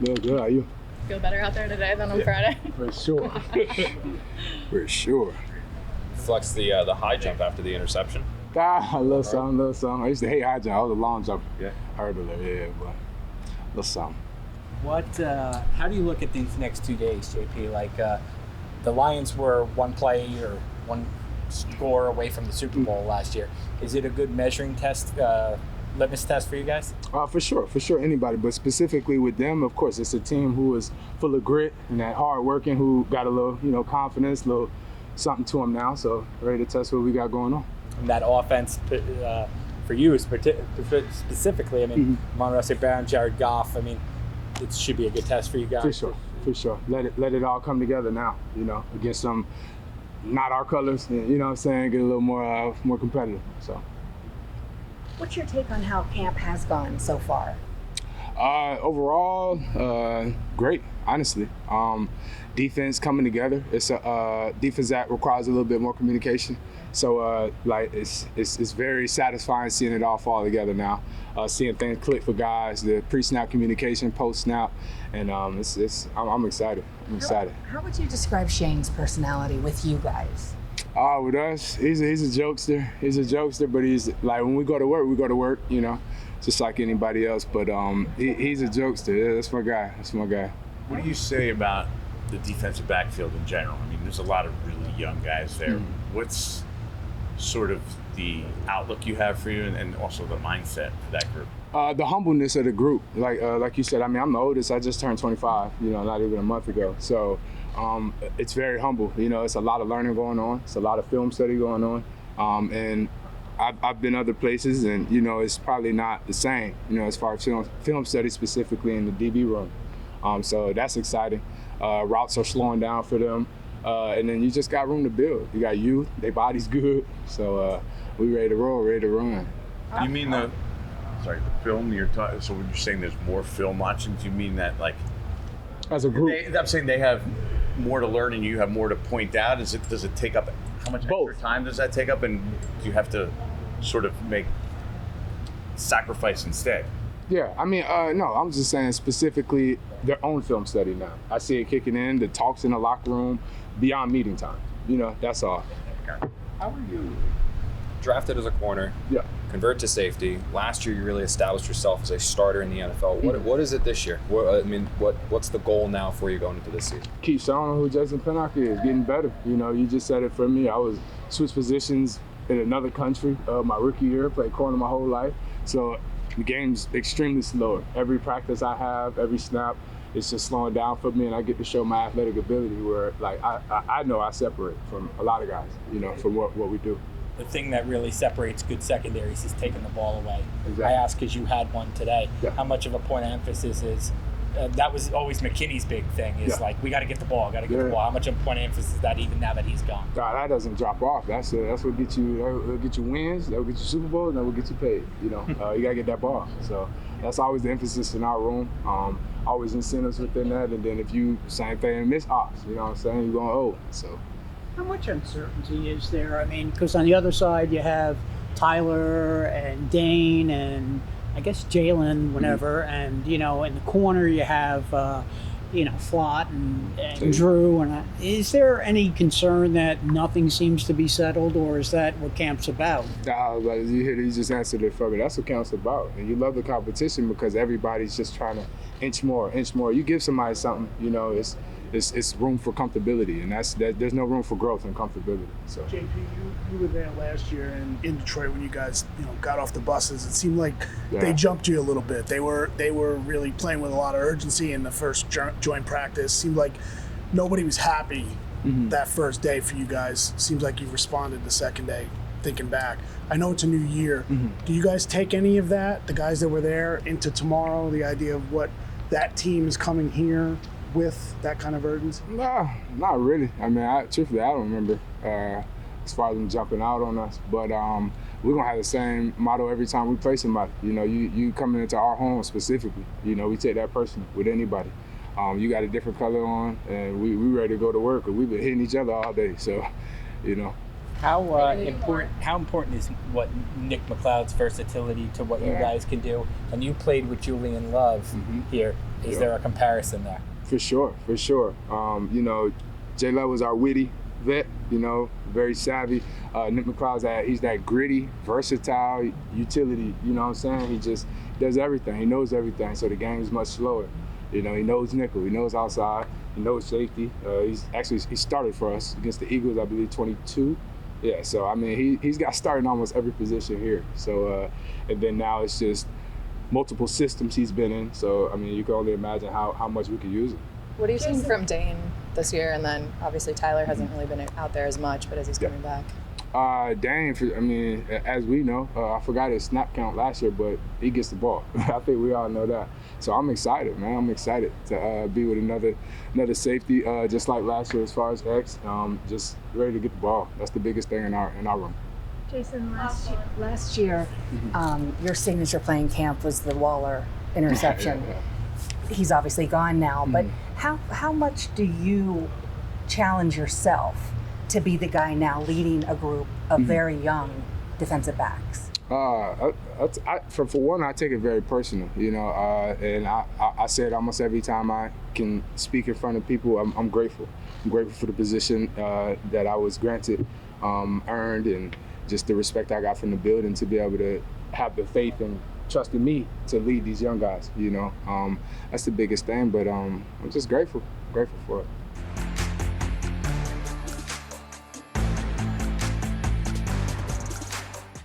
Good. How you? Feel better out there today than on Friday? For sure. For sure. Flex the high jump after the interception. A little something. I used to hate high jump. I was a long jumper. Yeah. Hurdler, but a little something. How do you look at these next 2 days, JP? Like, the Lions were one play or one score away from the Super Bowl last year. Is it a good measuring test, litmus test for you guys? For sure, anybody. But specifically with them, of course, it's a team who is full of grit and that hard working, who got a little, confidence, a little something to them now. So ready to test what we got going on. And that offense for you specifically, I mean, Monroe St. Brown, Jared Goff, I mean, it should be a good test for you guys. For sure. Let it all come together now, against some not our colors, what I'm saying, get a little more competitive. So what's your take on how camp has gone so far? Overall, great, honestly. Defense coming together. It's a defense that requires a little bit more communication. So it's very satisfying seeing it all fall together now. Seeing things click for guys, the pre-snap communication, post-snap, and I'm excited. I'm excited. How would you describe Shane's personality with you guys? With us, he's a jokester. He's a jokester, but he's like, when we go to work, just like anybody else. But he's a jokester. Yeah, that's my guy. What do you say about the defensive backfield in general? I mean, there's a lot of really young guys there. What's sort of the outlook you have for you, and also the mindset for that group? The humbleness of the group, like you said. I mean, I'm the oldest. I just turned 25. not even a month ago. So it's very humble. It's a lot of learning going on. It's a lot of film study going on. And I've been other places, and it's probably not the same. As far as film study specifically in the DB room. So that's exciting. Routes are slowing down for them. And then you just got room to build. You got youth, their body's good. So we ready to roll, ready to run. You mean the film you're talking, so when you're saying there's more film watching, do you mean that like as a group? I'm saying they have more to learn and you have more to point out. Does it take up, how much Both. extra time does that take up, and do you have to sort of make sacrifice instead? Yeah, I mean, no, I'm just saying specifically their own film study now. I see it kicking in, the talks in the locker room, beyond meeting time. That's all. How were you drafted as a corner? Yeah. Convert to safety. Last year, you really established yourself as a starter in the NFL. What is it this year? What's the goal now for you going into this season? Keep showing who Jason Pinnock is, getting better. You just said it for me. I was switched positions in another country my rookie year, played corner my whole life. So the game's extremely slower. Every practice I have, every snap, it's just slowing down for me, and I get to show my athletic ability where, I know I separate from a lot of guys, from what we do. The thing that really separates good secondaries is taking the ball away. Exactly. I asked because you had one today. Yeah. How much of a point of emphasis is that was always McKinney's big thing is like, we got to get the ball, the ball. How much of a point of emphasis is that even now that he's gone? God, that doesn't drop off. That's what get you. That'll get you wins. That'll get you Super Bowl, and that will get you paid. You gotta get that ball. So that's always the emphasis in our room. Always incentives within that, and then if you same thing miss ops, you know what I'm saying, you're going owe. So how much uncertainty is there? I mean, because on the other side you have Tyler and Dane and I guess Jalen, whenever, and in the corner you have Flott and Drew. And is there any concern that nothing seems to be settled, or is that what camp's about? You just answered it for me. That's what camp's about, and you love the competition because everybody's just trying to inch more. You give somebody something, it's room for comfortability, and there's no room for growth and comfortability. So JP, you were there last year in Detroit when you guys got off the buses. It seemed like they jumped you a little bit. They were really playing with a lot of urgency in the first joint practice. Seemed like nobody was happy that first day for you guys. Seems like you responded the second day. Thinking back, I know it's a new year. Do you guys take any of that, the guys that were there, into tomorrow? The idea of what that team is coming here with, that kind of urgency? Nah, not really. I mean, truthfully, I don't remember as far as them jumping out on us. But we're gonna have the same motto every time we play somebody. You coming into our home specifically. We take that personal with anybody. You got a different color on, and we ready to go to work. We've been hitting each other all day, so How important is what McCloud's versatility to what you guys can do? And you played with Julian Love here. Is there a comparison there? For sure, for sure. You know, J Love was our witty vet, you know, very savvy. Nick McCloud's he's that gritty, versatile utility, you know what I'm saying? He just does everything. He knows everything, so the game is much slower. You know, he knows nickel, he knows outside, he knows safety. He started for us against the Eagles, I believe, 22. Yeah, so I mean, he's got started in almost every position here. So, and then now it's just multiple systems he's been in. So, I mean, you can only imagine how much we could use it. What are you seeing from Dane this year? And then obviously Tyler hasn't really been out there as much, but as he's coming back. Dane, I mean, as we know, I forgot his snap count last year, but he gets the ball. I think we all know that. So I'm excited, man. I'm excited to be with another safety, just like last year as far as X. Just ready to get the ball. That's the biggest thing in our room. Jason, last year, your signature playing camp was the Waller interception. Yeah. He's obviously gone now, but how much do you challenge yourself to be the guy now leading a group of very young defensive backs? For one, I take it very personal, you know, and I say it almost every time I can speak in front of people. I'm grateful. I'm grateful for the position that I was granted, earned, and just the respect I got from the building to be able to have the faith and trust in me to lead these young guys, you know. That's the biggest thing, but I'm just grateful for it.